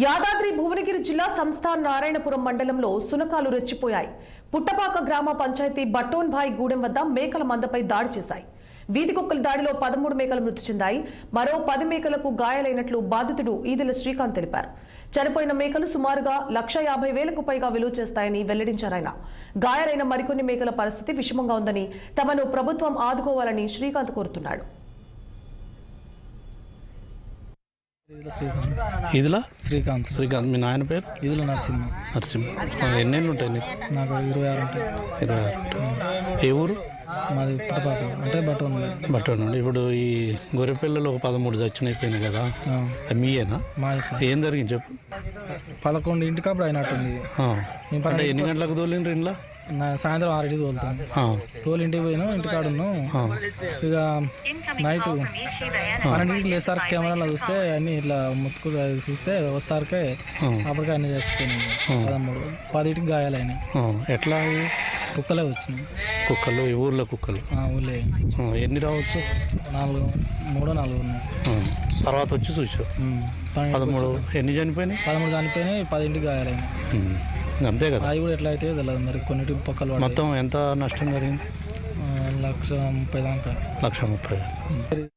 యాదాద్రి భువనగిరి జిల్లా సంస్థాన్ నారాయణపురం మండలంలో సునకాలు రెచ్చిపోయాయి. పుట్టపాక గ్రామ పంచాయతీ బట్టోన్భాయ్ గూడెం వద్ద మేకల మందపై దాడి చేశాయి. వీధి కుక్కల దాడిలో 13 మేకలు మృతి చెందాయి. మరో 10 మేకలకు గాయాలైనట్లు బాధితుడు ఈదెల శ్రీకాంత్ తెలిపారు. చనిపోయిన మేకలు సుమారుగా 1,50,000కు పైగా విలువ చేస్తాయని వెల్లడించారాయన. గాయాలైన మరికొన్ని మేకల పరిస్థితి విషమంగా ఉందని, తమను ప్రభుత్వం ఆదుకోవాలని శ్రీకాంత్ కోరుతున్నాడు. ఇదిలా శ్రీకాంత్. మీ నాయన పేరు? ఇదిలో నరసింహ. ఎన్నెళ్ళు ఉంటాయి నీకు? నాకు 26 ఉంటాయి. 26. ఏ ఊరు? మాది పుట్టపాక, అంటే బట్టోన్ నుండి. ఇప్పుడు ఈ గొర్రెపిల్లలు 13 చచ్చిపోయినాయి కదా, మీయేనా? ఏం జరిగింది చెప్పు. 11 ఇంటికి అప్పుడు అయినట్టుంది. అంటే ఎన్ని గంటలకు తోలిండ్రు ఇంట్లో? సాయంత్రం 6కి తోలుతాం. ఇంటికి పోయినాం, ఇంటికాడ ఉన్నాం. ఇక నైట్ 12కి లేస్తారు. కెమెరాలో చూస్తే అన్ని ఇట్లా ముత్తుకు చూస్తే వస్తారకే అప్పటికే అన్ని చచ్చిపోయినాయి. 10కి గాయాలైనాయి. ఎట్లా? కుక్కలే వచ్చినాయి. కుక్కలు? ఈ ఊర్లో కుక్కలు? ఊళ్ళే. ఎన్ని రావచ్చు? 4 ఉన్నాయి. తర్వాత వచ్చి చూసావు? 13. ఎన్ని చనిపోయినాయి? 13 చనిపోయినాయి, 10కి గాయాలైనాయి. అంతే కదా. అవి కూడా ఎట్లా అయితే తెలియదు మరి. కొన్నిటికి పక్కలు మొత్తం ఎంత నష్టం జరిగింది? 1,30,000 దాకా. 1,30,000.